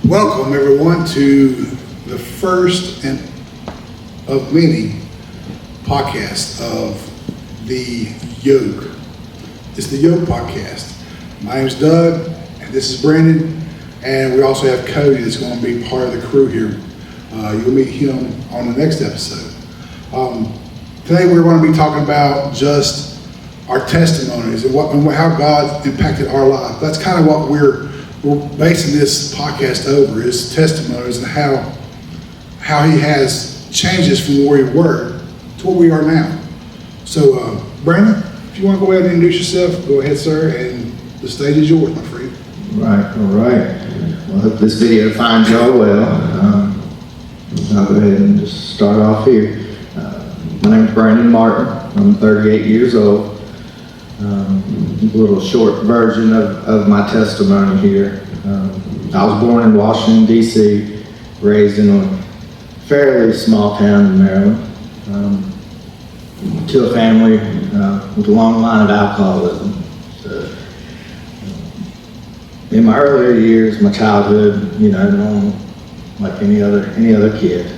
Welcome everyone to the first and of many podcasts of the Yoke. It's the Yoke podcast. My name is Doug, and this is Brandon, and we also have Cody that's going to be part of the crew here. You'll meet him on the next episode. Today we're going to be talking about just our testimonies and how God impacted our life. That's kind of what we're basing this podcast over, is testimonies and how He has changed us from where we were to where we are now. So, Brandon, if you want to go ahead and introduce yourself, go ahead, sir, and the stage is yours, my friend. Right, all right. Well, I hope this video finds y'all well. I'll go ahead and just start off here. My name is Brandon Martin. I'm 38 years old. A little short version of my testimony here. I was born in Washington, D.C., raised in a fairly small town in Maryland, to a family with a long line of alcoholism. So, in my earlier years, my childhood, normal, like any other kid.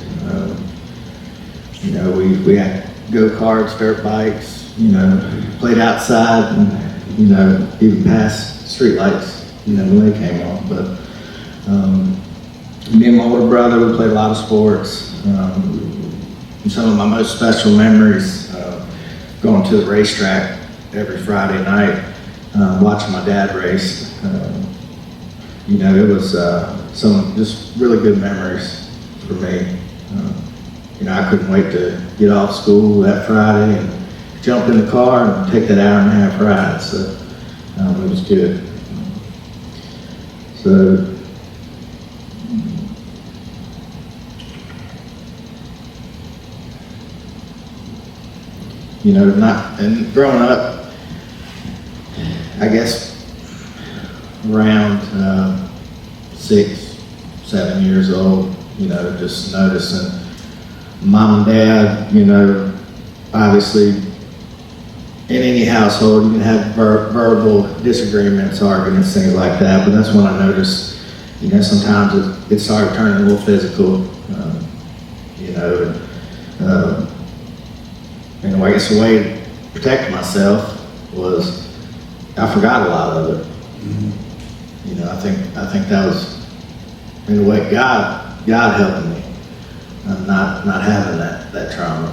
We had go-karts, dirt bikes, played outside and, even past streetlights, when they came on. But me and my older brother, we played a lot of sports. And some of my most special memories, going to the racetrack every Friday night, watching my dad race. It was some just really good memories for me. I couldn't wait to get off school that Friday and jump in the car and take that hour-and-a-half ride. So it was good. So and growing up, I guess around 6, 7 years old, just noticing mom and dad, obviously in any household you can have verbal disagreements, arguments, things like that, but that's when I noticed, sometimes it started turning a little physical, and I guess the way to protect myself was I forgot a lot of it. Mm-hmm. I think that was, in a way, God helped me. Not having that trauma,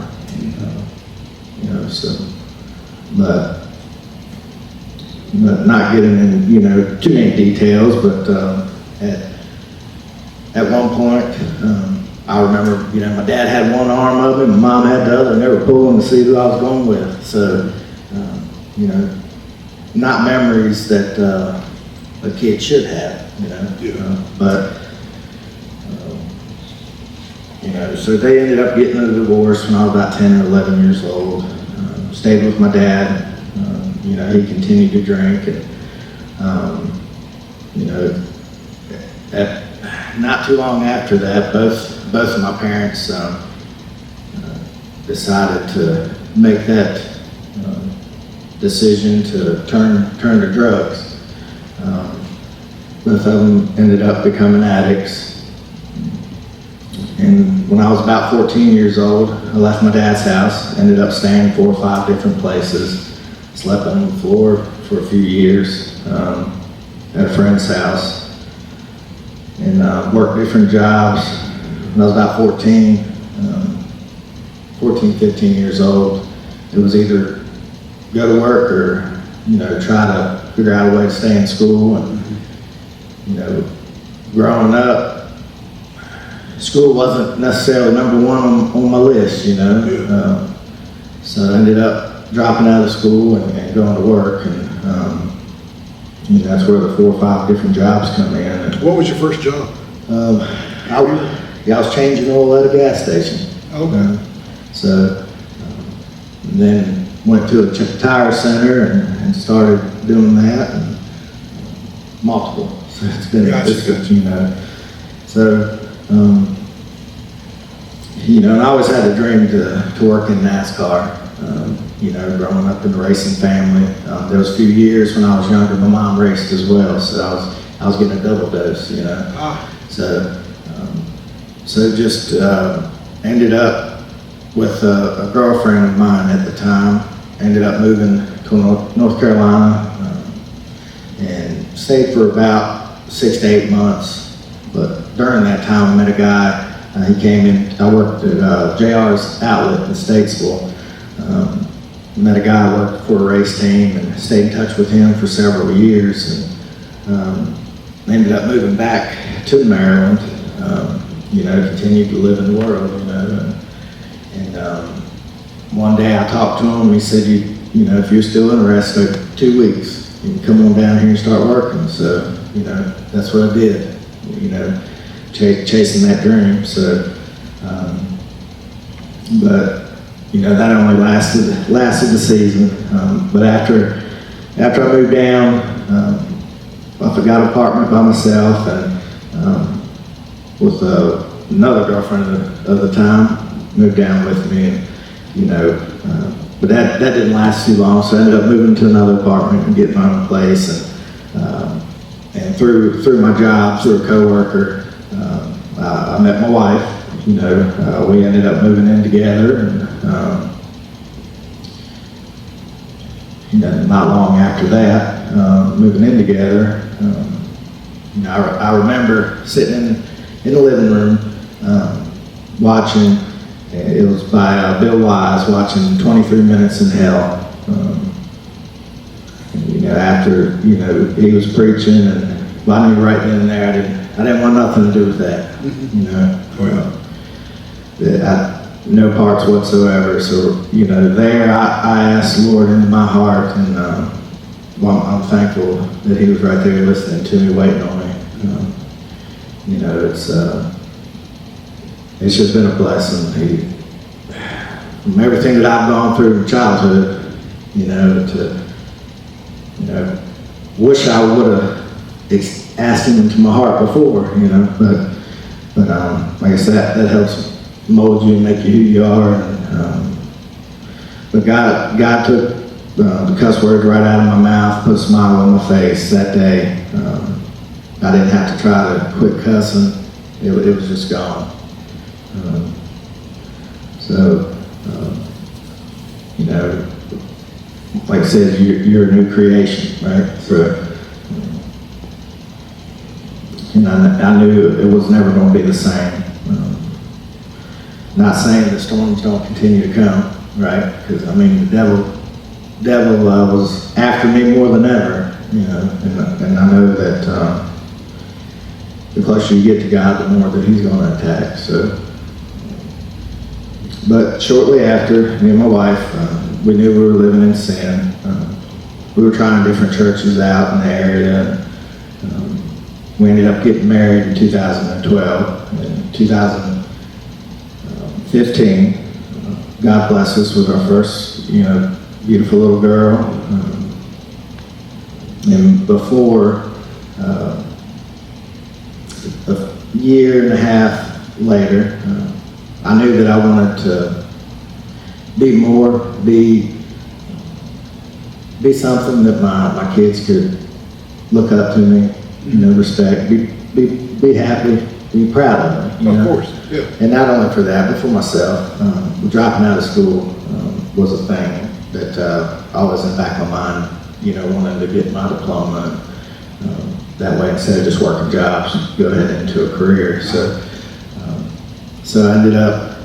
so, but not getting in, too many details, but at one point, I remember, my dad had one arm of me, my mom had the other, and they were pulling to see who I was going with. So, not memories that a kid should have, but. So they ended up getting a divorce when I was about 10 or 11 years old. Stayed with my dad. He continued to drink, and not too long after that, both of my parents decided to make that decision to turn to drugs. Both of them ended up becoming addicts. And when I was about 14 years old, I left my dad's house, ended up staying 4 or 5 different places, slept on the floor for a few years at a friend's house, and worked different jobs. When I was about 14, 15 years old, it was either go to work or, try to figure out a way to stay in school. And, growing up, school wasn't necessarily number one on my list, so I ended up dropping out of school and going to work, and that's where the 4 or 5 different jobs come in. And, What was your first job? I was changing oil at a gas station. Okay. So then went to a tire center and started doing that, and multiple. So it's been So. And I always had a dream to work in NASCAR. Growing up in the racing family, there was a few years when I was younger, my mom raced as well, so I was getting a double dose. So, just ended up with a girlfriend of mine at the time. Ended up moving to North Carolina and stayed for about 6 to 8 months. But during that time, I met a guy. He came in. I worked at JR's outlet in Statesville. Met a guy who worked for a race team and stayed in touch with him for several years. And ended up moving back to Maryland. Continued to live in the world. And one day I talked to him. He said, if you're still interested, 2 weeks, you can come on down here and start working. So, that's what I did. Chasing that dream. So, but that only lasted the season. But after I moved down, I got an apartment by myself and with another girlfriend of the time moved down with me. And, but that didn't last too long. So I ended up moving to another apartment and getting my own place. And through my job, through a coworker, I met my wife. We ended up moving in together, and not long after that, moving in together, I remember sitting in the living room watching. It was by Bill Wise, watching 23 Minutes in Hell. After he was preaching, and I knew right then and there I didn't want nothing to do with that. No parts whatsoever. So there I asked the Lord into my heart, and I'm thankful that He was right there listening to me, waiting on me. It's just been a blessing. From everything that I've gone through in childhood, wish I would have asked Him into my heart before, but like I said, that helps mold you and make you who you are. And, but God took the cuss words right out of my mouth, put a smile on my face that day. I didn't have to try to quit cussing. It was just gone. Like I said, you're a new creation, right? So, I knew it was never going to be the same. Not saying the storms don't continue to come, right? Because the devil was after me more than ever, and I know that the closer you get to God, the more that He's going to attack. So, but shortly after, me and my wife, we knew we were living in sin. We were trying different churches out in the area. We ended up getting married in 2012. In 2015, God blessed us with our first, beautiful little girl. And before, a year and a half later, I knew that I wanted to be more, be something that my kids could look up to me, respect, be happy, be proud of me. Of course, yeah. And not only for that, but for myself. Dropping out of school was a thing that always in the back of my mind, wanting to get my diploma. That way, instead of just working jobs, go ahead into a career. So I ended up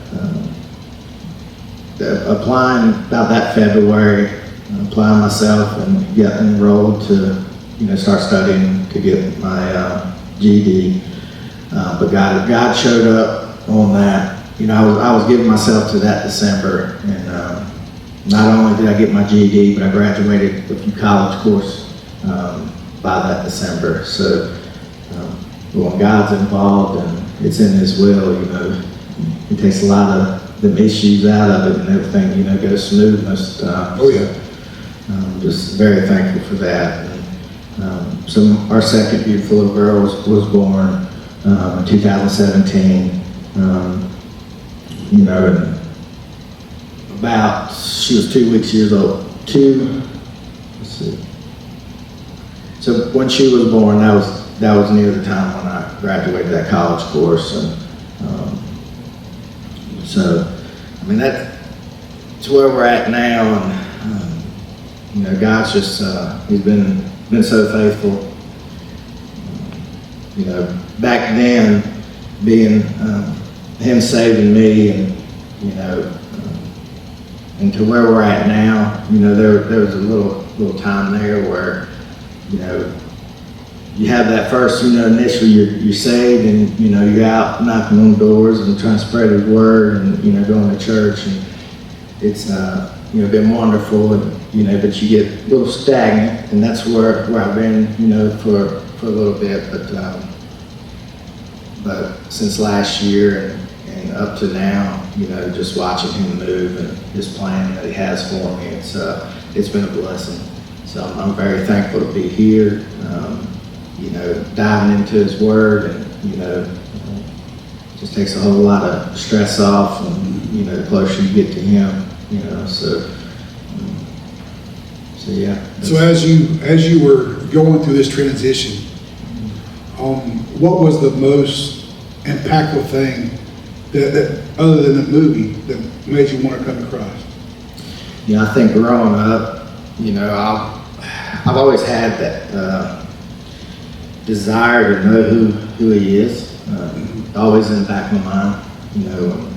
applying about that February, applying myself and getting enrolled to, start studying to get my GED. But God showed up on that. I was giving myself to that December, and not only did I get my GED, but I graduated a few college courses by that December. So when God's involved and it's in His will, He takes a lot of the issues out of it, and everything, goes smooth most of the time. Oh yeah. Just very thankful for that. And, so our second beautiful little girl was born in 2017. And she was 2 weeks old. Let's see. So when she was born, that was that was near the time when I graduated that college course, and so I mean that's where we're at now, and you know, God's just He's been so faithful. You know, back then, being Him saving me, and you know, and to where we're at now, you know, there was a little time there where, you know, you have that first, you know, initially you're saved, and you know, you're out knocking on doors and trying to spread His word, and you know, going to church, and it's you know, been wonderful, and you know, but you get a little stagnant, and that's where I've been, you know, for a little bit, but since last year and up to now, you know, just watching Him move and His plan that He has for me, it's been a blessing. So I'm very thankful to be here, you know, diving into His Word, and you know, just takes a whole lot of stress off, and you know, the closer you get to Him, you know, so yeah. So as you were going through this transition, what was the most impactful thing that other than the movie that made you want to come to Christ? You know, I think growing up, you know, I've always had that desire to know who He is. Always in the back of my mind, you know.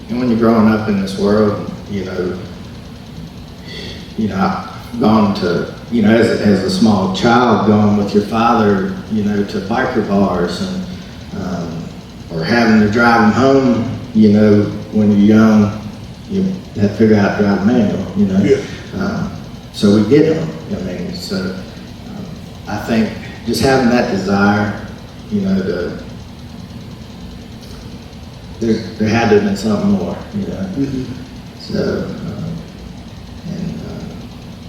And when you're growing up in this world, you know, I've gone to, you know, as a small child, going with your father, you know, to biker bars, and or having to drive him home, you know, when you're young, you have to figure out how to drive a manual, you know. Yeah. So we get them. I mean, so I think just having that desire, you know, there had to have been something more, you know. Mm-hmm. So,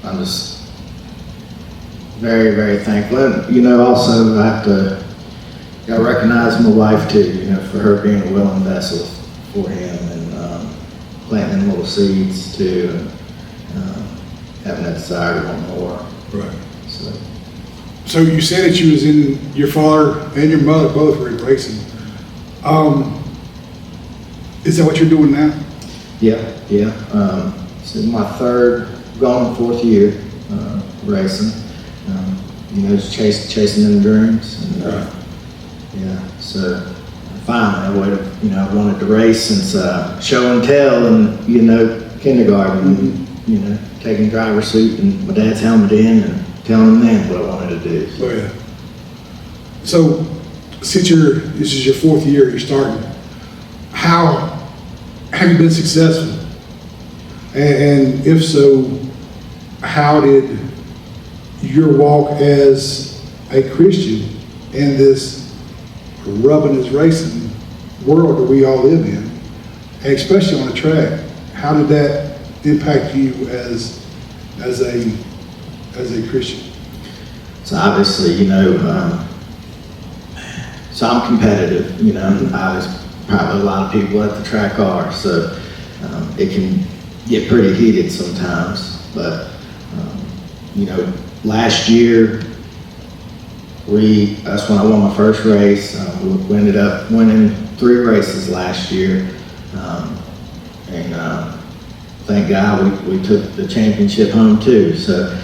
I'm just very, very thankful. And, you know, also I have to recognize my wife too, you know, for her being a willing vessel for Him, and planting little seeds too, and having that desire to want more. Right. So you said that you was in, your father and your mother both were in racing. Is that what you're doing now? yeah. This is my going fourth year racing. You know, just chasing them dreams, and Right. yeah. So finally, I wanted to race since show and tell, and you know, kindergarten. Mm-hmm. You know, taking driver's seat and my dad's helmet in, and telling them what I wanted to do. Oh yeah. So since this is your fourth year, you're starting. How have you been successful? And if so, how did your walk as a Christian in this rubbing is racing world that we all live in, and especially on the track, how did that impact you as a Christian? So obviously, you know, so I'm competitive, you know, as probably a lot of people at the track are, so it can get pretty heated sometimes, but you know, last year, that's when I won my first race. We ended up winning 3 races last year, and thank God we took the championship home too. So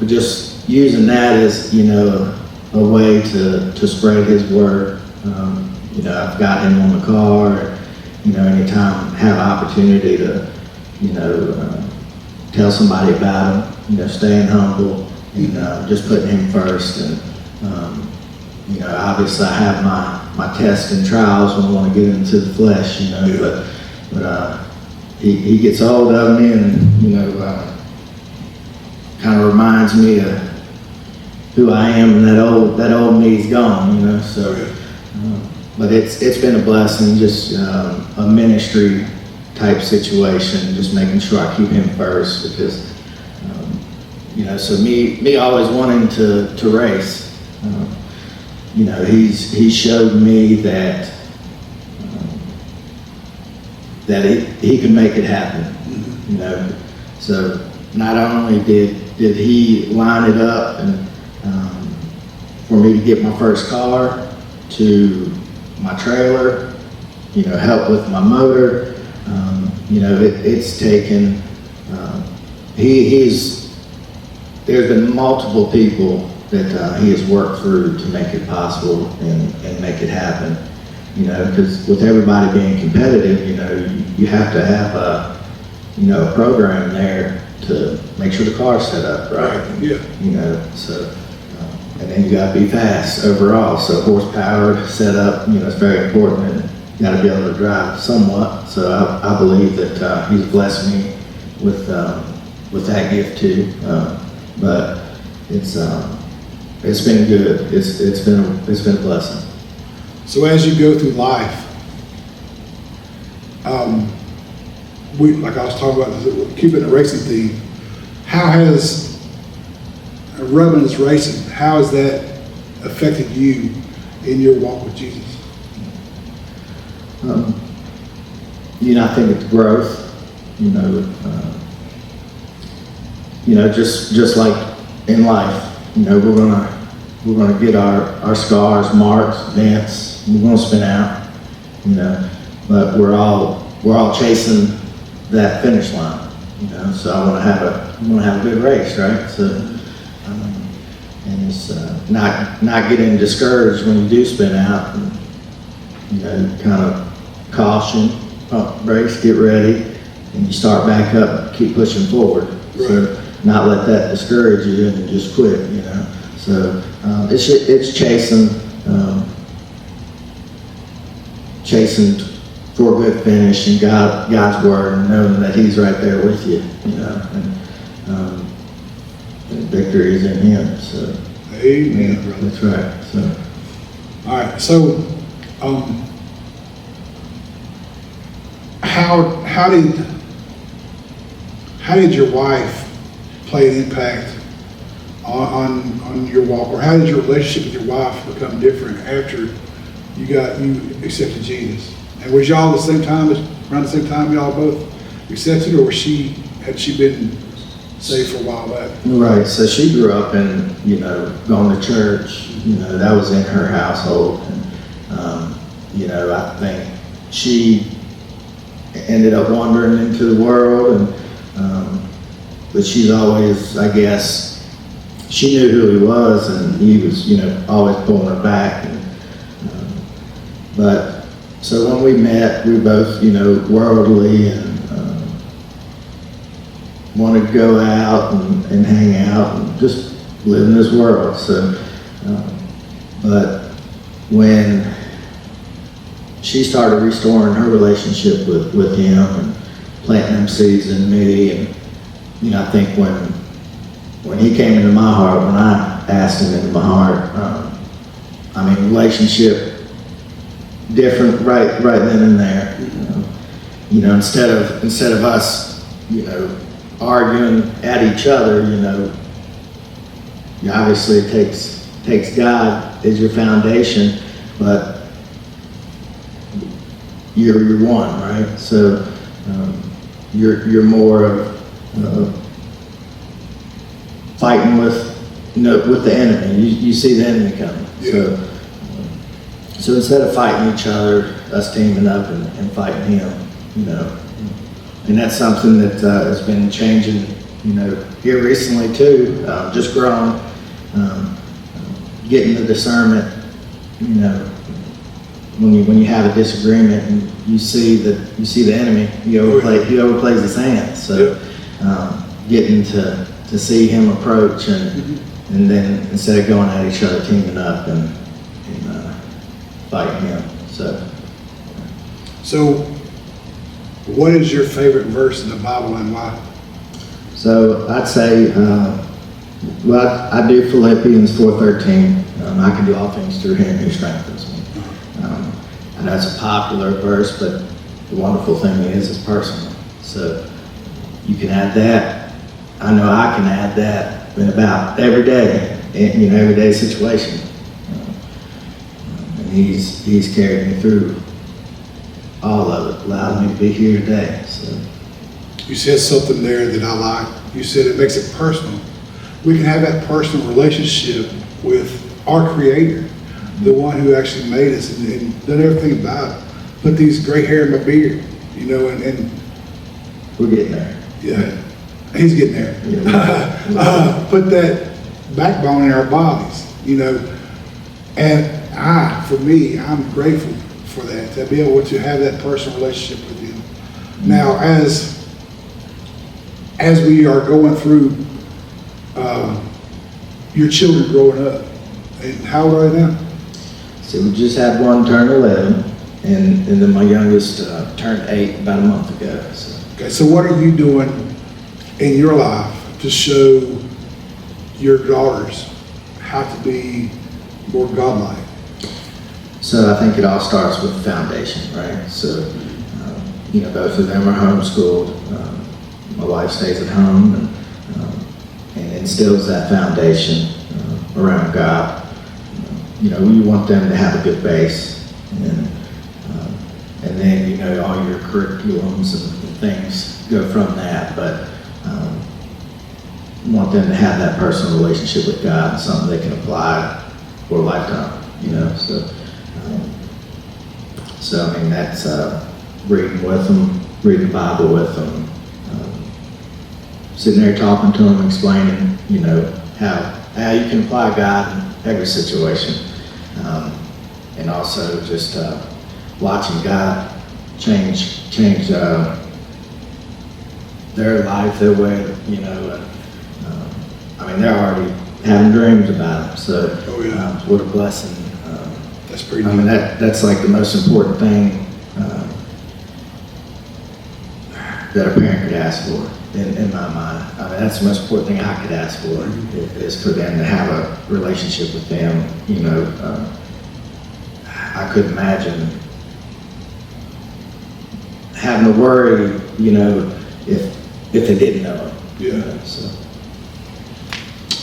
we're just using that as, you know, a way to spread His word. You know, I've got Him on the car. You know, anytime I have opportunity to, you know, tell somebody about Him. You know, staying humble, and just putting Him first. And you know, obviously I have my tests and trials when I want to get into the flesh. You know, but he gets hold of me, and you know, kind of reminds me of who I am, and that old me's gone. You know, so. But it's been a blessing, just a ministry type situation, just making sure I keep Him first, because you know, so me always wanting to race, you know, he showed me that he could make it happen, you know. So not only did he line it up and for me to get my first car, to my trailer, help with my motor. It's taken, there's been multiple people that he has worked through to make it possible and make it happen. Because with everybody being competitive, you have to have a program there to make sure the car's set up right. Yeah. And then you gotta be fast overall. So horsepower set up, it's very important, and you gotta be able to drive somewhat. So I believe that he's blessed me with that gift too. But it's been good. It's been a blessing. So as you go through life, like I was talking about, keeping the racing theme, how has rubbing this racing, how has that affected you in your walk with Jesus? I think it's growth. Just like in life, we're gonna get our scars, marks, dents. We're gonna spin out, but we're all chasing that finish line, So I want to have a good race, right? So, and it's not getting discouraged when you do spin out, and kind of caution, pump brakes, get ready, and you start back up, and keep pushing forward. Right. So not let that discourage you and just quit, So it's chasing for a good finish and God's word, and knowing that He's right there with you, and victory is in Him. So Amen, brother. that's right. So all right. So how did your wife play an impact on your walk, or how did your relationship with your wife become different after you accepted Jesus? And was y'all around the same time y'all both accepted, or had she been saved for a while back? right. So she grew up in going to church. That was in her household, and I think she ended up wandering into the world, but she's always, I guess, she knew who he was, and he was, always pulling her back. But so when we met, we both, worldly, and wanted to go out and hang out and just live in this world. So, but when she started restoring her relationship with him and planting them seeds in me, and I think when he came into my heart, when I asked him into my heart, relationship different right then and there. Instead of us, arguing at each other, obviously it takes God as your foundation, but you're one, right? So you're more of fighting with the enemy. You see the enemy coming. Yeah. So instead of fighting each other, us teaming up and fighting him, and that's something that has been changing, here recently too. Just growing, getting the discernment, when you have a disagreement and you see the enemy, he overplays his hand. So getting to see him approach and then instead of going at each other, teaming up and fighting him. So what is your favorite verse in the Bible and why? So I'd say, I do Philippians 4:13. I can do all things through Him who strengthens me. I know it's a popular verse, but the wonderful thing is it's personal. So you can add that. I know I can add that in about every day, everyday situation. And He's carried me through all of it, allowed me to be here today. So You said something there that I like. You said it makes it personal. We can have that personal relationship with our Creator, the one who actually made us and done everything about it. Put these gray hair in my beard, you know, and We're getting there. yeah, he's getting there. Yeah. Put that backbone in our bodies, you know, and for me, I'm grateful for that, to be able to have that personal relationship with him. Now, as we are going through your children growing up, and how old are they now? So we just had one turn 11, and then my youngest turned 8 about a month ago. So. Okay, so what are you doing in your life to show your daughters how to be more godlike? So I think it all starts with the foundation, right? So, you know, both of them are homeschooled. My wife stays at home and instills that foundation around God. You know, we want them to have a good base, and then, you know, all your curriculums and things go from that. But we want them to have that personal relationship with God, something they can apply for a lifetime. You know, so I mean, that's reading with them, reading the Bible with them, sitting there talking to them, explaining, you know, how you can apply God in every situation, and also just watching God change their life, their way, you know. I mean, they're already having dreams about it, so what a blessing. That's pretty I mean, neat. that's like the most important thing that a parent could ask for, in my mind. I mean, that's the most important thing I could ask for, is for them to have a relationship with them. You know, I couldn't imagine having to worry, you know, if they didn't know him. Yeah. You know, so.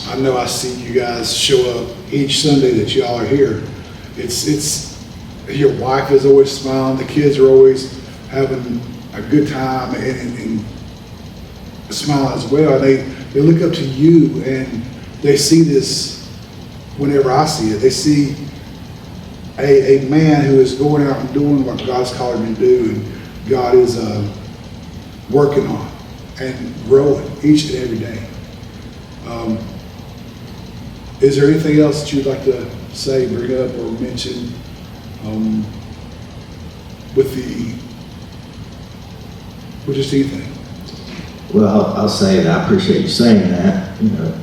I know I see you guys show up each Sunday that y'all are here. It's your wife is always smiling, the kids are always having a good time and smiling as well. They look up to you and they see this whenever I see it. They see a man who is going out and doing what God's called him to do, and God is working on and growing each and every day. Is there anything else that you'd like to say, bring up, or mention with just anything? Well, I'll say that I appreciate you saying that. You know,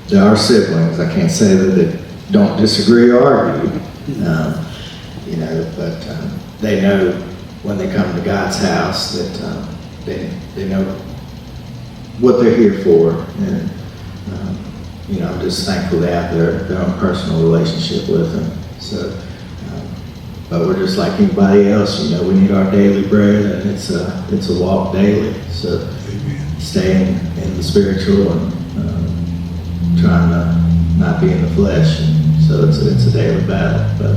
they are siblings. I can't say that they don't disagree or argue. You know, but they know when they come to God's house that they know what they're here for, and you know, I'm just thankful they have their own personal relationship with Him. So, but we're just like anybody else. You know, we need our daily bread, and it's a walk daily. So, Amen. staying in the spiritual and trying to not be in the flesh. And so it's a daily battle. But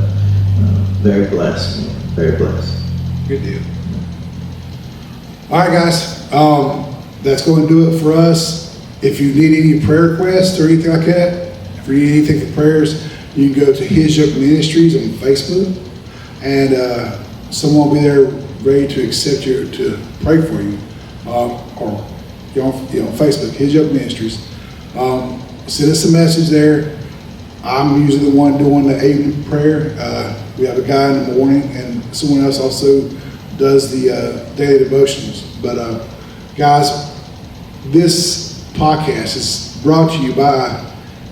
very blessed, very blessed. Good deal. All right, guys. That's going to do it for us. If you need any prayer requests or anything like that, if you need anything for prayers, you can go to His Yoke Ministries on Facebook, and someone will be there ready to accept you, to pray for you, or you're on Facebook, His Yoke Ministries. Send us a message there. I'm usually the one doing the evening prayer. We have a guy in the morning, and someone else also does the daily devotions. But guys, this podcast is brought to you by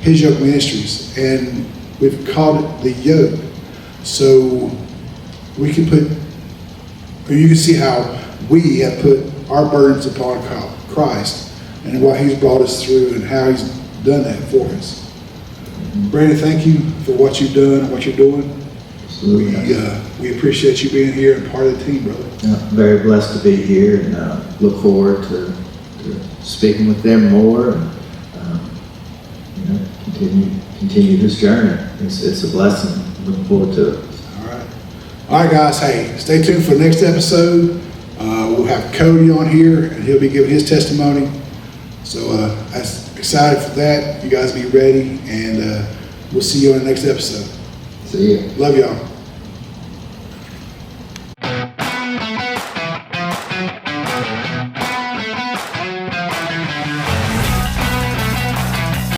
His Yoke Ministries, and we've called it the Yoke, so we can put, or you can see how we have put our burdens upon Christ and what He's brought us through and how He's done that for us. Brandon, thank you for what you've done and what you're doing. We appreciate you being here and part of the team, brother. Yeah, very blessed to be here, and look forward to speaking with them more, and you know, continue this journey. It's a blessing. Looking forward to it. All right, guys. Hey, stay tuned for the next episode. We'll have Cody on here, and he'll be giving his testimony. So I'm excited for that. You guys be ready, and We'll see you on the next episode. See ya. Love y'all.